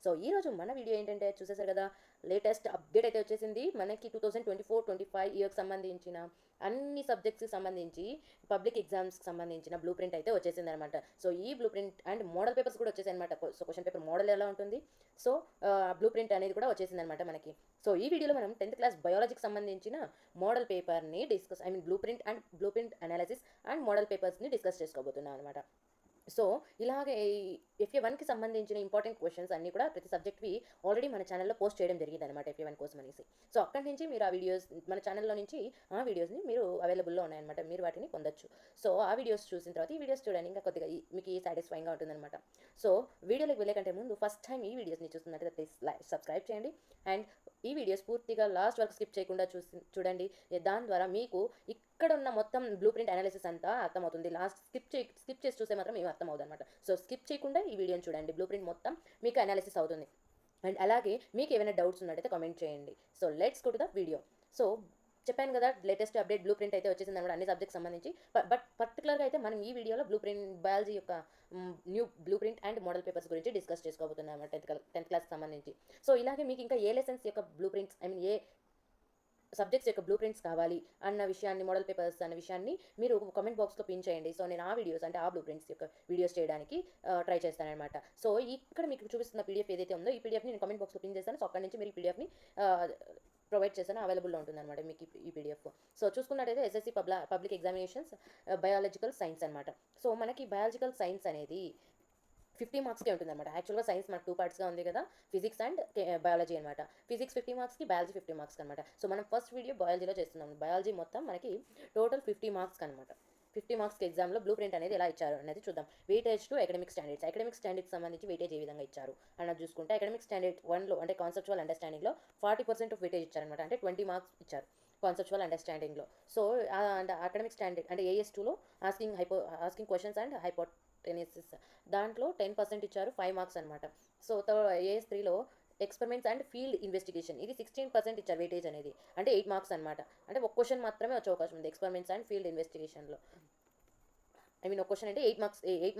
So ఈరోజు మన video ఏంటంటే చూసేసారు కదా, లేటెస్ట్ అప్డేట్ అయితే వచ్చేసింది మనకి 2024-25 ఇయర్కి సంబంధించిన అన్ని సబ్జెక్ట్స్కి సంబంధించి పబ్లిక్ ఎగ్జామ్స్కి సంబంధించిన బ్లూ ప్రింట్ అయితే వచ్చేసింది అనమాట. సో ఈ blue print and model papers కూడా వచ్చేసాయి అనమాట. సో క్వశ్చన్ పేపర్ మోడల్ ఎలా ఉంటుంది, సో బ్లూ ప్రింట్ అనేది కూడా వచ్చేసింది అనమాట మనకి. సో ఈ వీడియోలో మనం 10th క్లాస్ బయాలజీకి సంబంధించిన మోడల్ పేపర్ని blueprint analysis and model పేపర్స్ని డిస్కస్ చేసుకోబోతున్నాం అనమాట. సో ఇలాగే FA1కి సంబంధించిన ఇంపార్టెంట్ క్వశ్చన్స్ అన్నీ కూడా ప్రతి సబ్జెక్ట్వి ఆల్రెడీ మన ఛానల్లో పోస్ట్ చేయడం జరిగింది అనమాట, FA1 కోసం అనేసి. సో అక్కడి నుంచి మీరు ఆ వీడియోస్ మన ఛానల్లో నుంచి ఆ వీడియోస్ని మీరు అవైలబుల్లో ఉన్నాయన్నమాట, మీరు వాటిని పొందొచ్చు. సో ఆ వీడియోస్ చూసిన తర్వాత ఈ వీడియోస్ చూడండి, ఇంకా కొద్దిగా మీకు సాటిస్ఫైయింగ్గా ఉంటుందన్నమాట. సో వీడియోలోకి వెళ్ళే కంటే ముందు ఫస్ట్ టైం ఈ వీడియోస్ని చూస్తున్నట్లయితే ప్లీజ్ సబ్స్క్రైబ్ చేయండి అండ్ ఈ వీడియోస్ పూర్తిగా లాస్ట్ వరకు స్కిప్ చేయకుండా చూడండి. దాని ద్వారా మీకు ఇక్కడ ఉన్న మొత్తం బ్లూ ప్రింట్ అనాలిసిస్ అంతా అర్థమవుతుంది. లాస్ట్ స్కిప్ చేసి చూస్తే మాత్రం ఏమి అర్థమవుతుంది అనమాట. సో స్కిప్ చేయకుండా ఈ వీడియోని చూడండి, బ్లూ ప్రింట్ మొత్తం మీకు అనాలిసిస్ అవుతుంది. అండ్ అలాగే మీకు ఏమైనా డౌట్స్ ఉన్నట్టయితే కామెంట్ చేయండి. So let's go to the video. So చెప్పాను కదా, లేటెస్ట్ అప్డేట్ బ్లూ ప్రింట్ అయితే వచ్చేసింది అనమాట అన్ని సబ్జెక్ట్స్ సంబంధించి. బట్ పర్టికులర్గా అయితే మనం ఈ వీడియోలో బ్లూ ప్రింట్ బయాలజీ యొక్క new blue print and model papers గురించి డిస్కస్ చేసుకోబోతున్నాం అనమాట, 10th క్లాస్కి సంబంధించి. సో ఇలాగే మీకు ఇంకా ఏ లెసన్స్ యొక్క బ్లూ ప్రింట్స్ ఏ సబ్జెక్ట్స్ యొక్క బ్లూ ప్రింట్స్ కావాలి అన్న విషయాన్ని, మోడల్ పేపర్స్ అన్న విషయాన్ని మీరు కామెంట్ బాక్స్లో పిన్ చేయండి. సో నేను ఆ వీడియోస్ ఆ బ్లూ ప్రింట్స్ యొక్క వీడియోస్ చేయడానికి ట్రై చేస్తానమాట. సో ఇక్కడ మీకు చూపిస్తున్న PDF ఏదైతే ఉందో ఈ PDFని నేను కామెంట్ బాక్స్లో పిన్ చేస్తాను. సో అక్కడ నుంచి మీరు ఈ PDFని ప్రొవైడ్ చేస్తాను, అవైలబుల్లో ఉంటుందన్నమాట మీకు ఈ PDF. సో చూసుకున్నట్టయితే SSC public examinations biological science అనమాట. సో మనకి బయాలజికల్ సైన్స్ అనేది 50 మార్క్స్కే ఉంటుంది అనమాట. యాక్చువల్గా సైన్స్ మనకు 2 పార్ట్స్గా ఉంది కదా, ఫిజిక్స్ అండ్ బయాలజీ అనమాట. ఫిజిక్స్ 50 మార్క్స్కి, బయాలజీ 50 మార్క్స్ అనమాట. సో మనం ఫస్ట్ వీడియో బయాలజీలో చేస్తున్నాం. బయాలజీ మొత్తం మనకి టోటల్ 50 మార్క్స్ అనమాట. 50 మార్క్స్కి ఎగ్జామ్లో బ్లూ ప్రింట్ అనేది ఎలా ఇచ్చారు అనేది చూద్దాం. వెయిటేజ్ టు అకాడమిక్ స్టాండర్డ్స్ సంబంధించి వెయిటేజ్ ఏ విధంగా ఇచ్చారు అన్నది చూసుకుంటే, అకాడమిక్ స్టాండర్డ్ 1లో అంటే కాన్సెప్చువల్ అండర్స్టాండింగ్లో 40% ఆఫ్ వెయిటేజ్ ఇచ్చారనమాట. అంటే 20 మార్క్స్ ఇచ్చారు కాన్సెప్చువల్ అండర్స్టాండింగ్లో. సో అండ్ అకాడమిక్ స్టాండర్డ్ అంటే AS2లో ఆస్కింగ్ క్వశ్చన్స్ అండ్ హైపోటెనిసిస్ దాంట్లో 10% ఇచ్చారు, 5 మార్క్స్ అనమాట. సో AS3లో ఎక్స్పెరిమెంట్స్ అండ్ ఫీల్డ్ ఇన్వెస్టిగేషన్ ఇది 16% ఇచ్చారు వెయిటేజ్ అనేది, అంటే 8 మార్క్స్ అనమాట. అంటే ఒక క్వశ్చన్ మాత్రమే వచ్చే అవకాశం ఉంది ఎక్స్పెరిమెంట్స్ అండ్ ఫీల్డ్ ఇన్వెస్టిగేషన్లో. ఒక క్వశ్చన్ అంటే 8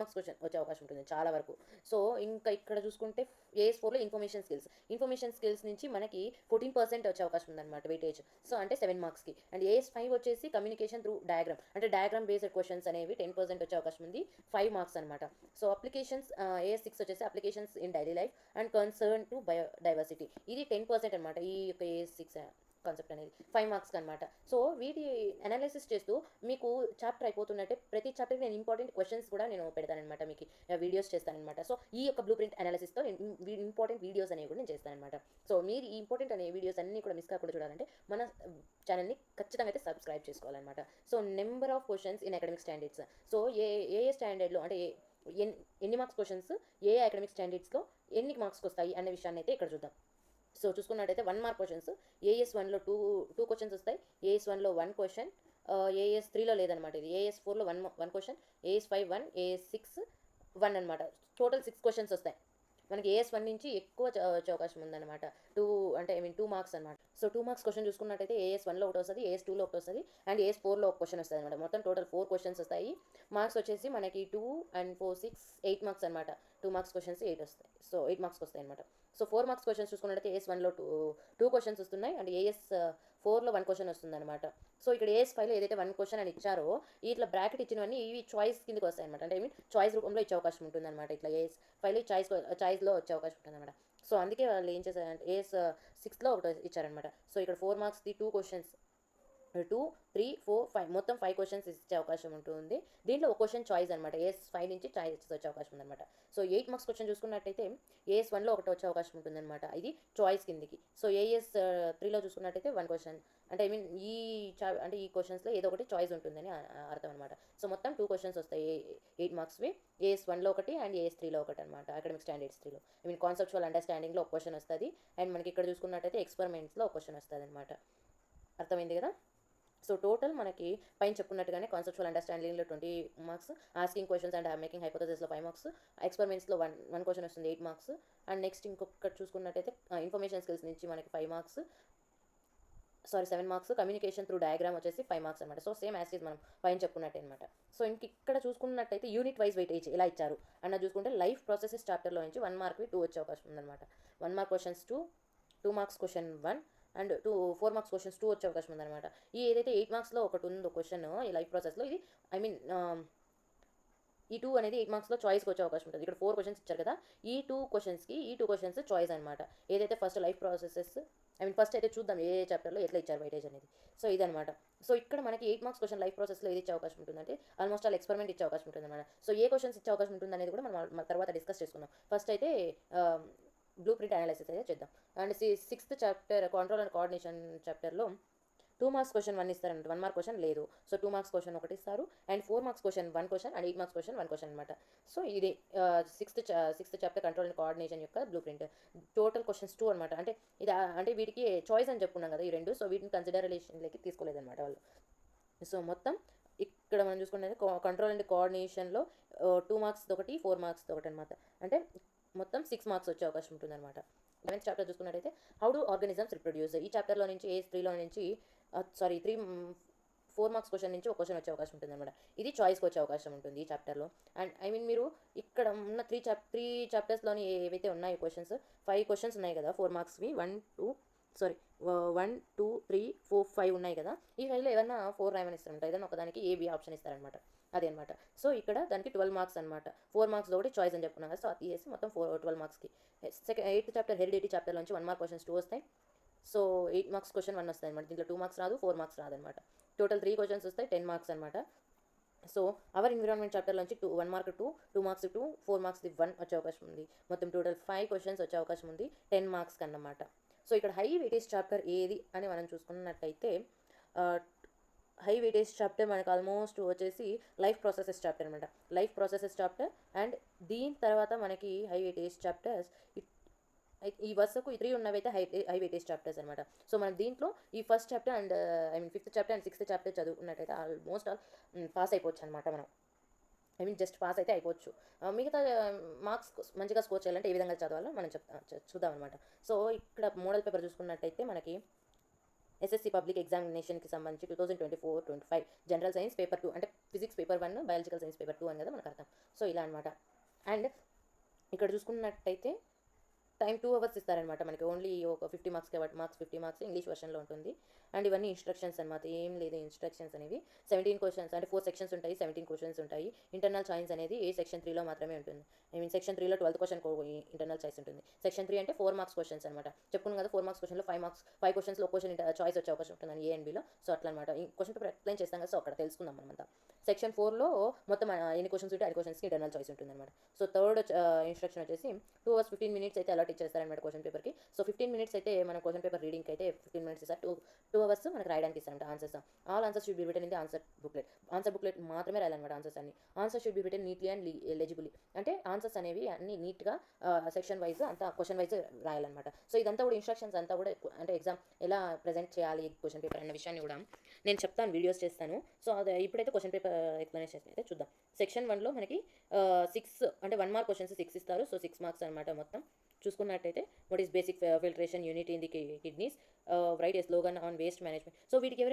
మార్క్స్ క్వశ్చన్ వచ్చే అవకాశం ఉంటుంది చాలా వరకు. సో ఇంకా ఇక్కడ చూసుకుంటే AS4లో ఇన్ఫర్మేషన్ స్కిల్స్ నుంచి మనకి 14% వచ్చే అవకాశం ఉందన్నమాట వెయిటేజ్. సో అంటే 7 మార్క్స్కి. అండ్ AS5 వచ్చేసి కమ్యూనికేషన్ త్రూ డయాగ్రామ్ అంటే డయాగ్రామ్ బేస్డ్ క్వశ్చన్స్ అనేవి 10% వచ్చే అవకాశం ఉంది, 5 మార్క్స్ అనమాట. సో అప్లికేషన్స్ AS6 వచ్చేసి applications in daily life and concern to biodiversity ఇది 10% అనమాట. ఈ యొక్క AS6 కాన్సెప్ట్ అనేది 5 మార్క్స్ అనమాట. సో వీటి అనాలిసిస్ చేస్తూ మీకు చాప్టర్ అయిపోతున్నట్టే ప్రతి చాప్టర్కి నేను ఇంపార్టెంట్ క్వశ్చన్స్ కూడా నేను పెడతానమాట, మీకు వీడియోస్ చేస్తానమాట. సో ఈ యొక్క బ్లూ ప్రింట్ అనాలిసిస్తో ఇంపార్టెంట్ వీడియోస్ అనేవి కూడా నేను చేస్తానమాట. సో మీరు ఈ ఇంపార్టెంట్ అనే వీడియోస్ అన్నీ కూడా మిస్ కాకుండా చూడాలంటే మన ఛానల్ని ఖచ్చితంగా అయితే సబ్స్క్రైబ్ చేసుకోవాలన్నమాట. So number of questions in academic standards. So ఏ స్టాండర్డ్లో అంటే ఎన్ని మార్క్స్ క్వశ్చన్స్ ఏ అకాడమిక్ స్టాండర్డ్స్లో ఎన్ని మార్క్స్కి వస్తాయి అనే విషయాన్ని అయితే ఇక్కడ చూద్దాం. సో చూసుకున్నట్టయితే 1 మార్క్ క్వశ్చన్స్ AS1లో టూ క్వశ్చన్స్ వస్తాయి, AS1లో 1 క్వశ్చన్, AS3లో లేదనమాట. ఇది AS4లో 1 క్వశ్చన్, AS5 1, AS6 1 అనమాట. టోటల్ 6 క్వశ్చన్స్ వస్తాయి మనకి. AS1 నుంచి ఎక్కువ వచ్చే అవకాశం ఉందన్నమాట. 2 మార్క్స్ అనమాట. సో 2 మార్క్స్ క్వశ్చన్ చూసుకున్నట్టయితే AS1లో ఒకటి వస్తుంది, AS2లో ఒకటి వస్తుంది అండ్ AS4లో ఒక క్వశ్చన్ వస్తుంది అనమాట. మొత్తం టోటల్ 4 క్వశ్చన్స్ వస్తాయి. మార్క్స్ వచ్చేసి మనకి 2 and 4 6 8 మార్క్స్ అనమాట. 2 మార్క్స్ క్వశ్చన్స్ 8 వస్తాయి. సో 8 మార్క్స్ వస్తాయి అనమాట. సో 4 మార్క్స్ క్వశ్చన్స్ చూసుకున్నట్టయితే AS1లో 2 క్వశ్చన్స్ వస్తున్నాయి అండ్ AS4లో 1 క్వశ్చన్ వస్తుంది అనమాట. సో ఇక్కడ AS5లో ఏదైతే 1 క్వశ్చన్ అని ఇచ్చారో ఇట్లా బ్రాకెట్ ఇచ్చినవన్నీ ఇవి చాయిస్ కిందకి వస్తాయి అనమాట. అంటే చాయిస్ రూపంలో ఇచ్చే అవకాశం ఉంటుంది అనమాట. ఇట్లా AS5లో చాయిస్లో వచ్చే అవకాశం ఉంటుంది అనమాట. సో అందుకే వాళ్ళు ఏం చేశారంటే AS6లో ఒకటి ఇచ్చారనమాట. సో ఇక్కడ 4 మార్క్స్ది 2 క్వశ్చన్స్ 2 3 4 5 మొత్తం 5 క్వశ్చన్స్ ఇచ్చే అవకాశం ఉంటుంది. దీంట్లో ఒక క్వశ్చన్ చాయిస్ అనమాట. AS5 నుంచి చాయిస్ వచ్చే అవకాశం ఉందన్నమాట. సో 8 మార్క్స్ క్వశ్చన్ చూసుకున్నట్టయితే AS1లో ఒకటి వచ్చే అవకాశం ఉంటుందన్నమాట, ఇది చాయిస్ కిందికి. సో AS3లో చూసుకున్నట్టయితే 1 క్వశ్చన్ అంటే ఈ క్వశ్చన్స్లో ఏదో ఒకటి చాయిస్ ఉంటుందని అర్థం అనమాట. సో మొత్తం 2 క్వశ్చన్స్ వస్తాయి 8 మార్క్స్వి, AS1లో ఒకటి అండ్ AS3లో ఒకటి అనమాట. అకాడమిక్ స్టాండర్డ్స్ 3లో కాన్సెప్చువల్ అండర్స్టాండింగ్లో ఒక క్వశ్చన్ వస్తుంది అండ్ మనకి ఇక్కడ చూసుకున్నట్టయితే ఎక్స్పెరిమెంట్స్లో ఒక క్వశ్చన్ వస్తుంది అనమాట. అర్థమైంది కదా. సో టోటల్ మనకి పైన చెప్పుకున్నట్టుగానే కాన్సెప్చువల్ అండర్స్టాండింగ్లో 20 marks, asking questions and making హైపోథసిస్లో 5 మార్క్స్, ఎక్స్పెరిమెంట్స్లో 1 క్వశ్చన్ వస్తుంది 8 మార్క్స్ అండ్ నెక్స్ట్ ఇంకొకటి చూసుకున్నట్టయితే ఇన్ఫర్మేషన్ స్కిల్స్ నుంచి మనకి 5 marks, 7 marks, communication through diagram వచ్చేసి 5 మార్క్స్ అనమాట. సో సేమ్ యాజ్ మనం పైన చెప్పుకున్నట్టే అనమాట. సో ఇక్కడ చూసుకున్నట్టయితే యూనిట్ వైజ్ వెయిటేజ్ ఎలా ఇచ్చారు అన్న చూసుకుంటే లైఫ్ ప్రాసెసెస్ చాప్టర్లో నుంచి 1 మార్క్వి 2 వచ్చే అవకాశం ఉందన్నమాట. 1 mark questions 2, 2 marks question 1 and 4 marks questions 2 వచ్చే అవకాశం ఉందన్నమాట. ఈ ఏదైతే 8 మార్క్స్లో ఒకటి ఉందో క్వశ్చన్ ఈ లైఫ్ ప్రాసెస్లో, ఇది ఐ మీన్ ఈ 2 అనేది 8 మార్క్స్లో చాయిస్కి వచ్చే అవకాశం ఉంటుంది. ఇక్కడ 4 క్వశ్చన్స్ ఇచ్చారు కదా, ఈ 2 క్వశ్చన్స్ చాయిస్ అనమాట. ఏదైతే ఫస్ట్ లైఫ్ ప్రాసెసెస్ ఫస్ట్ అయితే చూద్దాం ఏ చాప్టర్లో ఎట్లా ఇచ్చారు వెయిటేజ్ అనేది. సో ఇదనమాట. సో ఇక్కడ మనకి 8 మార్క్స్ క్వశ్చన్ లైఫ్ ప్రాసెస్లో ఏది ఇచ్చే అవకాశం ఉంటుందంటే ఆల్మోస్ట్ ఆల్ ఎక్స్పెరిమెంట్ ఇచ్చే అవకాశం ఉంటుంది అనమాట. సో ఏ క్వశ్చన్స్ ఇచ్చే అవకాశం ఉంటుంది అనేది కూడా మనం తర్వాత డిస్కస్ చేసుకుందాం. ఫస్ట్ అయితే బ్లూ ప్రింట్ అనాలిసిస్ అయితే చేద్దాం. And 6th chapter control and coordination చాప్టర్లో 2 మార్క్స్ క్వశ్చన్ 1 ఇస్తారంట. 1 మార్క్ క్వశ్చన్ లేదు. సో 2 మార్క్స్ క్వశ్చన్ ఒకటి ఇస్తారు and 4 marks question 1 question and 8 marks question 1 question అనమాట. సో ఇది 6th chapter control and coordination యొక్క బ్లూ ప్రింట్. టోటల్ క్వశ్చన్స్ 2 అనమాట. అంటే వీటికి చాయిస్ అని చెప్పుకున్నాం కదా ఈ రెండు. సో వీటిని కన్సిడరేషన్లోకి తీసుకోలేదన్నమాట వాళ్ళు. సో మొత్తం ఇక్కడ మనం చూసుకుంటే కంట్రోల్ అండ్ కోఆర్డినేషన్లో 2 మార్క్స్ ఒకటి, 4 మార్క్స్ ఒకటి అనమాట. అంటే మొత్తం 6 మార్క్స్ వచ్చే అవకాశం ఉంటుంది అనమాట. 11th చాప్టర్ చూసుకున్నట్టయితే హౌ డు ఆర్గానిజమ్స్ రిప్రొడ్యూస్. ఈ చాప్టర్లో నుంచి త్రీలో నుంచి 4 మార్క్స్ క్వశ్చన్ నుంచి ఒక క్వశ్చన్ వచ్చే అవకాశం ఉంటుంది అనమాట. ఇది చాయిస్కి వచ్చే అవకాశం ఉంటుంది ఈ చాప్టర్లో. అండ్ మీరు ఇక్కడ ఉన్న 3 చాప్టర్స్లోని ఏవైతే ఉన్నాయో క్వశ్చన్స్ 5 క్వశ్చన్స్ ఉన్నాయి కదా 4 మార్క్స్వి 1 2 3 4 5 ఉన్నాయి కదా. ఈ 5లో ఏదన్నా 4 రాయమని ఇస్తారంట. ఏదైనా ఒకదానికి ఏబి ఆప్షన్ ఇస్తారనమాట. అదే అనమాట. సో ఇక్కడ దానికి 12 మార్క్స్ అనమాట. 4 మార్క్స్ ఒకటి చాయిస్ అని చెప్పుకున్నాం కదా. సో అది తీసేసి మొత్తం 12 మార్క్స్కి. 8th చాప్టర్ హెరిడిటీ చాప్టర్ నుంచి 1 మార్క్ క్వశ్చన్స్ 2 వస్తాయి. సో 8 మార్క్స్ క్వశ్చన్ 1 వస్తాయి అనమాట. దీంట్లో 2 మార్క్స్ రాదు, 4 మార్క్స్ రాదనమాట. టోటల్ 3 క్వశ్చన్స్ వస్తాయి, 10 మార్క్స్ అనమాట. సో అవర్ ఎన్విరాన్మెంట్ చాప్టర్ నుంచి 1 మార్క్ 2 మార్క్స్ 2, 4 మార్క్స్ 1 వచ్చే అవకాశం ఉంది. మొత్తం టోటల్ 5 క్వశ్చన్స్ వచ్చే అవకాశం ఉంది 10 మార్క్స్ కన్నమాట. సో ఇక్కడ హై వెయిటేజ్ చాప్టర్ ఏది అని మనం చూసుకున్నట్టయితే హై వెయిటేజ్ చాప్టర్ మనకు ఆల్మోస్ట్ వచ్చేసి లైఫ్ ప్రాసెసెస్ చాప్టర్ అనమాట. లైఫ్ ప్రాసెసెస్ చాప్టర్ అండ్ దీని తర్వాత మనకి హై వెయిటేజ్ చాప్టర్స్ ఈ వరుసకు ఈ 3 ఉన్నవైతే హై వెయిటేజ్ చాప్టర్స్ అనమాట. సో మనం దీంట్లో ఈ first chapter and 5th chapter and 6th chapter చదువుకున్నట్టయితే ఆల్మోస్ట్ ఆల్ పాస్ అయిపోవచ్చు అనమాట. మనం జస్ట్ పాస్ అయితే అయిపోవచ్చు. మిగతా మార్క్స్ మంచిగా స్కోర్ చేయాలంటే ఏ విధంగా చదవాలో మనం చూద్దాం అనమాట. సో ఇక్కడ మోడల్ పేపర్ చూసుకున్నట్టయితే మనకి ఎస్ఎస్సి పబ్లిక్ ఎగ్జామినేషన్కి సంబంధించి 2024-25 జనరల్ సైన్స్ పేపర్ 2 అంటే physics paper 1, biological science paper 2 అని కదా మనకు అర్థం. సో ఇలా అనమాట. అండ్ ఇక్కడ చూసుకున్నట్టయితే టైం 2 అవర్స్ ఇస్తారనమాట మనకి. ఓన్లీ ఒక 50 మార్క్స్ కాబట్టి 50 మార్క్స్ ఇంగ్లీష్ వర్షన్లో ఉంటుంది. అండ్ ఇవన్నీ ఇన్స్ట్రక్షన్స్ అనమాట. ఏం లేదు ఇన్స్ట్రక్షన్స్ అనేవి 17 క్వశ్చన్స్ అంటే 4 సెక్షన్స్ ఉంటాయి, 17 క్వశ్చన్స్ ఉంటాయి. ఇంటర్నల్ చాయిస్ అనేది సెక్షన్ 3లో మాత్రమే ఉంటుంది. సెక్షన్ 3లో 12th క్వశ్చన్ ఇంటర్నల్ చాయిస్ ఉంటుంది. సెక్షన్ 3 అంటే 4 మార్క్స్ క్వశ్చన్స్ అనమాట. చెప్పుకున్నాం కదా 4 మార్క్స్ క్వశ్చన్లో 5 క్వశ్చన్స్లో ఒక క్వశ్చన్ చాయిస్ వచ్చే అవకాశం ఉంటుంది ఏ అండ్ బిలో. సో అట్లా అనమాట. ఈ క్వశ్చన్ పేపర్ ఎక్స్ప్లెయిన్ చేస్తాం కదా. సో అక్కడ తెలుసుకుందాం మనమంతా. సెక్షన్ 4లో మొత్తం ఎన్ని క్వశ్చన్స్ ఉంటే 5 క్వశ్చన్స్కి ఇంటర్నల్ చాయిస్ ఉంటుంది అనమాట. సో థర్డ్ ఇన్స్ట్రక్షన్ వచ్చేసి 2 hours 15 minutes అయితే అలాట్ ఇచ్చేస్తారనమాట క్వశ్చన్ పేపర్కి. సో 15 minutes అయితే మన క్వశ్చన్ పేపర్ రీడింగ్కి అయితే 15 minutes ఇస్తారు. 2 hours మనకు రాయడానికి ఇస్తారంట answers. All answers should be written in the answer booklet మాత్రమే రాయాలన్నమాట ఆన్సర్స్ అన్ని. Answer should be written neatly and legibly అంటే ఆన్సర్స్ అనేవి అన్ని నీట్గా సెక్షన్ వైజ్ అంతా క్వశ్చన్ వైజ్ రాయాలన్నమాట. సో ఇదంతా కూడా ఇన్స్ట్రక్షన్స్ అంతా కూడా అంటే ఎగ్జామ్ ఎలా ప్రజెంట్ చేయాలి క్వశ్చన్ పేపర్ అన్న విషయాన్ని కూడా నేను చెప్తాను, వీడియోస్ చేస్తాను. సో అది ఇప్పుడైతే క్వశ్చన్ పేపర్ ఎక్స్ప్లెనేషన్ అయితే చూద్దాం. సెక్షన్ 1లో మనకి 6 అంటే 1 మార్క్ క్వశ్చన్స్ 6 ఇస్తారు. సో 6 మార్క్స్ అనమాట మొత్తం. చూసుకున్నట్టయితే what is basic filtration unit in the kidneys, right A slogan on waste management. So వీటికి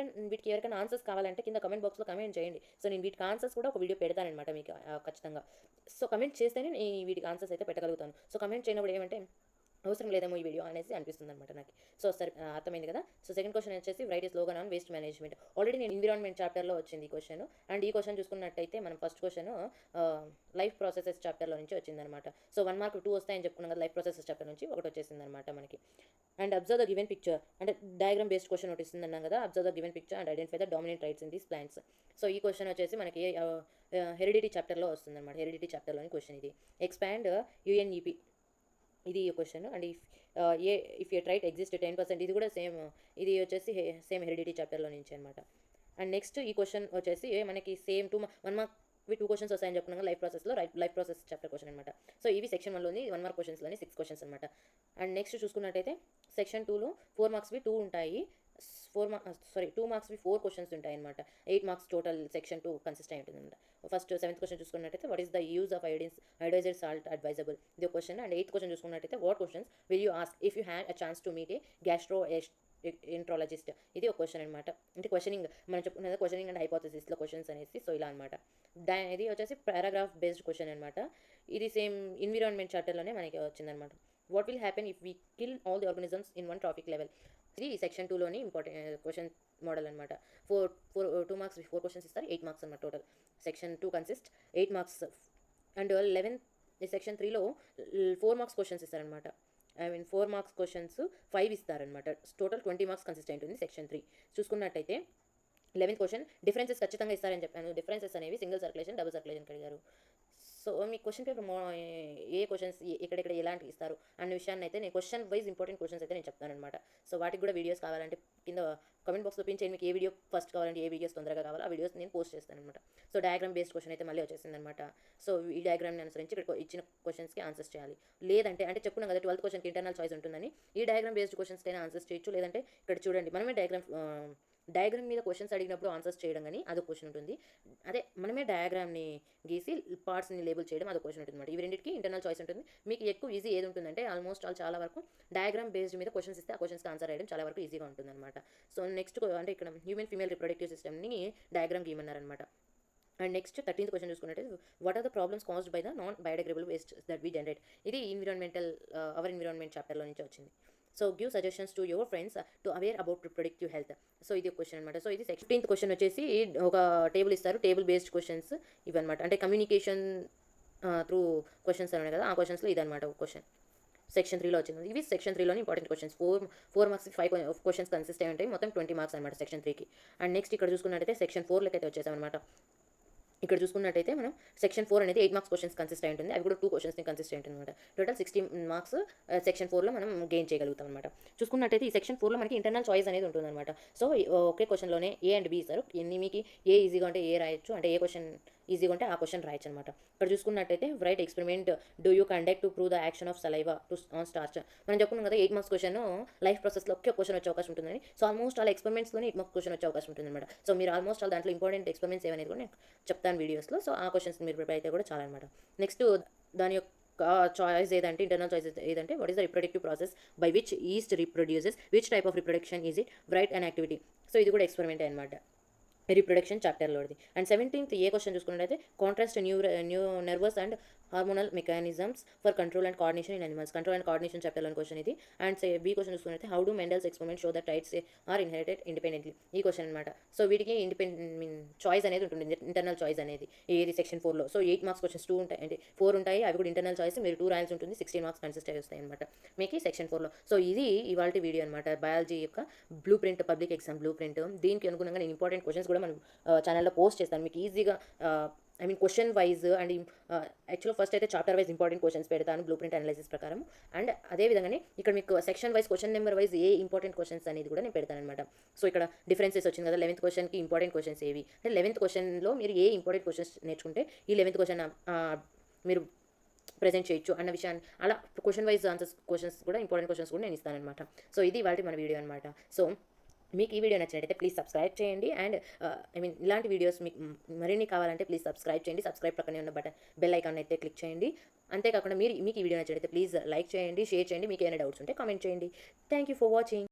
ఎవరికైనా ఆన్సర్స్ కావాలంటే కింద కమెంట్ బాక్స్లో కమెంట్ చేయండి. సో నేను వీటికి ఆన్సర్స్ కూడా ఒక వీడియో పెడతానమాట మీకు ఖచ్చితంగా. సో కమెంట్ చేస్తేనే నేను వీటికి ఆన్సర్స్ అయితే పెట్టగలుగుతాను. సో కమెంట్ చేయనప్పుడు ఏమంటే అవసరం లేదేమో ఈ వీడియో అనేసి అనిపిస్తుంది అనమాట నాకు. సో సరే అర్థమైంది కదా. సో సెకండ్ క్వశ్చన్ వచ్చేసి right A slogan on waste management. Already నేను ఎన్విరాన్మెంట్ చాప్టర్లో వచ్చింది ఈ క్వశ్చన్. అండ్ ఈ క్వశ్చన్ చూసుకున్నట్టయితే మనం ఫస్ట్ క్వశ్చన్ లైఫ్ ప్రాసెసెస్ చాప్టర్లో నుంచి వచ్చిందనమాట. సో 1 మార్క్ 2 వస్తాయని చెప్పుకున్నాం కదా. లైఫ్ ప్రాసెసెస్ చాప్టర్ నుంచి ఒకటి వచ్చేసింది అనమాట మనకి. And observe the given picture అంటే డయాగ్రామ్ బేస్డ్ క్వశ్చన్ ఒకటి ఇస్తుంది అన్నాం కదా. Observe the given picture and identify the dominant traits in these plants. So ఈ క్వశ్చన్ వచ్చేసి మనకి హెరిడిటీ చాప్టర్లో వస్తుంది అనమాట. హెరిడిటీ చాప్టర్లోని క్వశ్చన్ ఇది. ఎక్స్పాండ్ యుఎన్ఈపి ఇది question. And if a trait exist 10%, ఇది కూడా ఇది వచ్చేసి సేమ్ హెరిడిటీ చాప్టర్లో నుంచి అనమాట. అండ్ నెక్స్ట్ ఈ క్వశ్చన్ వచ్చేసి మనకి సేమ్ 1 మార్క్ 2 క్వశ్చన్స్ వస్తాయని చెప్పుకున్నాం లైఫ్ ప్రాసెస్లో. లైఫ్ ప్రాసెస్ చాప్టర్ క్వశ్చన్ అనమాట. సో ఇవి సెక్షన్ 1లోని 1 మార్క్ క్వశ్చన్స్లోని 6 క్వశ్చన్స్ అనమాట. అండ్ నెక్స్ట్ చూసుకున్నట్టయితే సెక్షన్ 2లో 4 మార్క్స్వి 2 ఉంటాయి. 2 మార్క్స్వి 4 క్వశ్చన్స్ ఉంటాయి అనమాట. 8 మార్క్స్ టోటల్ సెక్షన్ 2 కన్సిస్ట్ అయి ఉంటుంది అనమాట. ఫస్ట్ 7th క్వశ్చన్ చూసుకున్నట్టయితే what is the use of iodised salt advisable ఇది క్వశ్చన్. అండ్ 8th క్వశ్చన్ చూసుకున్నట్టయితే what questions will you ask if you had a chance to meet a entomologist. ఇది ఒక question అనమాట. అంటే క్వశ్చనింగ్ మనం చెప్పుకున్నది questioning and హైపోథసిస్‌లో క్వశ్చన్స్ అనేసి. సో, ఇలా అనమాట. ఇది వచ్చేసి పారాగ్రాఫ్ బేస్డ్ క్వశ్చన్ అనమాట. ఇది సేమ్ ఎన్విరాన్మెంట్ చాప్టర్‌లోనే మనకి వచ్చిందనమాట. What will happen if we kill all the organisms in one trophic level? ఇది సెక్షన్ 2లోని ఇంపార్టెంట్ క్వశ్చన్ మోడల్ అనమాట. 2 మార్క్స్ 4 క్వశ్చన్స్ ఇస్తారు. 8 మార్క్స్ అనమాట total. Section 2 consist 8 marks and 11 section 3లో 4 మార్క్స్ క్వశ్చన్స్ ఇస్తారనమాట. 4 మార్క్స్ క్వశ్చన్స్ 5 ఇస్తారనమాట. టోటల్ 20 మార్క్స్ కన్సిస్టెంట్ ఉంది section 3. చూసుకున్నట్టయితే 11th క్వశ్చన్ డిఫరెన్సెస్ ఖచ్చితంగా ఇస్తారని చెప్పాను. డిఫరెన్సెస్ అనేవి సింగిల్ సర్క్యులేషన్, డబుల్ సర్క్యులేషన్కి అడిగారు. సో, మీ క్వశ్చన్ పేపర్ ఏ క్వశ్చన్స్ ఎక్కడెక్కడ ఎలాంటివి ఇస్తారు అన్న విషయాన్ని అయితే నేను క్వశ్చన్ వైజ్ ఇంపార్టెంట్ క్వశ్చన్స్ అయితే నేను చెప్తానమాట. సో, వాటికి కూడా వీడియోస్ కావాలంటే కింద కామెంట్ బాక్స్లో పిన్ మీకు ఏ వీడియో ఫస్ట్ కావాలంటే ఏ వీడియోస్ తొందరగా కావాలో ఆ వీడియోస్ నేను పోస్ట్ చేస్తాను అనమాట. సో, డయాగ్రామ్ బేస్డ్ క్వశ్చన్ అయితే మళ్ళీ వచ్చేసిందనమాట. సో, ఈ డయాగ్రామ్ని అనుసరించి ఇక్కడ ఇచ్చిన క్వశ్చన్స్కి ఆన్సర్స్ చేయాలి. లేదంటే అంటే చెప్పుకున్నాం కదా 12th క్వశ్చన్కి ఇంటర్నల్ చాయిస్ ఉంటుందని. ఈ డయాగ్రామ్ బేస్డ్ క్వశ్చన్స్కి అయినా ఆన్సర్స్ చేయొచ్చు. లేదంటే ఇక్కడ చూడండి మనమే డయాగ్రామ్ మీద క్వశ్చన్స్ అడిగినప్పుడు ఆన్సర్స్ చేయడం కానీ అదొక క్వశ్చన్ ఉంటుంది. అదే మనమే డయాగ్రామ్ని గీసి పార్ట్స్ని లేబుల్ చేయడం అదొక క్వశ్చన్ ఉంటుంది అనమాట. ఇవి రెండింటికి ఇంటర్నల్ చాయిస్ ఉంటుంది. మీకు ఎక్కువ ఈజీ ఏది ఉంటుందంటే ఆల్మోస్ట్ చాలా వరకు డయాగ్రామ్ బేస్డ్ మీద క్వశ్చన్స్ ఇస్తే ఆ క్వశ్చన్స్కి ఆన్సర్ చేయడం చాలా వరకు ఈజీగా ఉంటుంది అనమాట. సో, నెక్స్ట్ అంటే ఇక్కడ హ్యూమన్ ఫీమేల్ రిప్రొడక్టివ్ సిస్టమ్ని డయాగ్రామ్ గీయమన్నారనమాట. అండ్ నెక్స్ట్ 13th క్వశ్చన్ చూసుకున్నట్టు what are the problems caused by the non biodegradable waste that we generate? ఇది అవర్ ఎన్విరాన్మెంట్ చాప్టర్లో నుంచి వచ్చింది. So, give suggestions to your friends to aware about reproductive health. So, ఇది ఒక question అనమాట. So, ఇది 15th question వచ్చేసి ఒక టేబుల్ ఇస్తారు. టేబుల్ బేస్డ్ క్వశ్చన్స్ ఇవన్నమాట. అంటే కమ్యూనికేషన్ త్రూ క్వశ్చన్స్ ఉన్నాయి కదా, ఆ క్వశ్చన్స్లో ఇదనమాట ఒక క్వశ్చన్. సెక్షన్ 3లో వచ్చింది. ఇవి సెక్షన్ 3లోని important questions. 4 marks 5 questions consist అయి ఉంటాయి. మొత్తం 20 మార్క్స్ అనమాట సెక్షన్ 3కి. అండ్ నెక్స్ట్ ఇక్కడ చూసుకున్నట్టయితే సెక్షన్ 4లోకి అయితే వచ్చేసామన్నమాట. ఇక్కడ చూసుకున్నట్టయితే మనం సెక్షన్ 4 అనేది 8 మార్క్స్ క్వశ్చన్స్ కన్సిస్ట్ అయి ఉంటుంది. అవి కూడా 2 క్వశ్చన్స్ని కన్సిస్ట్ అయి ఉంటుంది అనమాట. టోటల్ 16 మార్క్స్ సెక్షన్ 4లో మనం గెయిన్ చేయగలుగుతాం అనమాట. చూసుకున్నట్టయితే ఈ సెక్షన్ 4లో మనకి ఇంటర్నల్ చాయిస్ అనేది ఉంటుందన్నమాట. సో, ఒకే క్వశ్చన్లోనే ఏ అండ్ బి ఇస్తారు. మీకు ఏ ఈజీగా ఉంటే ఏ రాయొచ్చు, అంటే ఏ క్వశ్చన్ ఈజీగా ఉంటే ఆ క్వశ్చన్ రాయొచ్చు అనమాట. ఇక్కడ చూసుకున్నట్టయితే right experiment do you conduct to prove the action of saliva on starch. మనం చెప్పుకున్నాం కదా 8 మార్క్స్ క్వశ్చన్ లైఫ్ ప్రాసెస్లో ఒకే క్వశ్చన్ వచ్చే అవకాశం ఉంటుందని. సో, ఆల్మోస్ట్ ఆల్ ఎక్స్పెరిమెంట్స్లోనే 8 మార్క్స్ క్వశ్చన్ వచ్చే అవకాశం ఉంటుంది అనమాట. సో, మీరు ఆల్మోస్ట్ ఆల్ దాంట్లో ఇంపార్టెంట్ ఎక్స్పెరిమెంట్స్ ఏమనేది కూడా నేను చెప్తాను వీడియోస్లో. సో, ఆ క్వశ్చన్స్ మీరు ప్రిపేర్ అయితే కూడా చాలా అనమాట. నెక్స్ట్ దాని యొక్క చాయిస్ ఏదంటే ఇంటర్నల్ చాయిస్ ఏదంటే what is the reproductive process by which yeast reproduces, which type of reproduction is it, right and activity. So, ఇది కూడా ఎక్స్పెరిమెంటే అనమాట. రీప్రొడక్షన్ చాప్టర్లోది. అండ్ 17th ఏ క్వశ్చన్ చూసుకున్నట్టయితే contrast new nervous and hormonal mechanisms for control and coordination in animals. Control and coordination చాప్టర్లోని question ఇది. And B question చూసుకున్నట్లయితే how do Mendel's experiment show that traits are inherited independently. ఈ question అనమాట. So, వీటికి choice అనేది ఉంటుంది, internal choice అనేది ఏది సెక్షన్ 4లో. సో, 8 మార్క్స్ క్వశ్చన్స్ 2 ఉంటాయి, అంటే 4 ఉంటాయి. అవి కూడా ఇంటర్నల్ చాయిస్ మీరు 2 రాయాల్సి ఉంటుంది. 16 మార్క్స్ కన్సిస్ట్ అయి వస్తాయి అనమాట మీకు సెక్షన్ 4లో. సో, ఇది ఇవాళ వీడియో అనమాట. బయాలజీ యొక్క blue print, public exam blue print. దీనికి అనుగుణంగా నేను ఇంపార్టెంట్ క్వశ్చన్స్ కూడా మనం ఛానల్లో పోస్ట్ చేస్తాను. మీకు ఈజీగా question wise and actual first అయితే చాప్టర్ వైజ్ ఇంపార్టెంట్ క్వశ్చన్స్ పెడతాను బ్లూ ప్రింట్ అనాలిసిస్ ప్రకారం. అండ్ అదేవిధంగానే ఇక్కడ మీకు section wise question number wise ఏ ఇంపార్టెంట్ క్వశ్చన్స్ అనేది కూడా నేను పెడతాను అనమాట. సో, ఇక్కడ డిఫరెన్సెస్ వచ్చింది కదా 11th క్వశ్చన్కి ఇంపార్టెంట్ క్వశ్చన్స్ ఏవి అంటే 11th క్వశ్చన్లో మీరు ఏ ఇంపార్టెంట్ క్వశ్చన్స్ నేర్చుకుంటే ఈ 11th క్వశ్చన్ మీరు ప్రెజెంట్ చేయొచ్చు అన్న విషయాన్ని, అలా క్వశ్చన్ వైజ్ క్వశ్చన్స్ కూడా ఇంపార్టెంట్ క్వశ్చన్స్ కూడా నేను ఇస్తానమాట. సో, ఇది ఇవాళ మన వీడియో అనమాట. సో, మీకు ఈ వీడియో నచ్చినట్టయితే ప్లీజ్ సబ్స్క్రైబ్ చేయండి. అండ్ ఇలాంటి వీడియోస్ మీకు మరిన్ని కావాలంటే ప్లీజ్ సబ్స్క్రైబ్ చేయండి. సబ్స్క్రైబ్ పక్కనే ఉన్న బెల్ ఐకాన్ అయితే క్లిక్ చేయండి. అంతేకాకుండా మీకు ఈ వీడియో నచ్చినట్టయితే ప్లీజ్ లైక్ చేయండి, షేర్ చేయండి. మీకు ఏమైనా డౌట్స్ ఉంటే కామెంట్ చేయండి. Thank you for watching.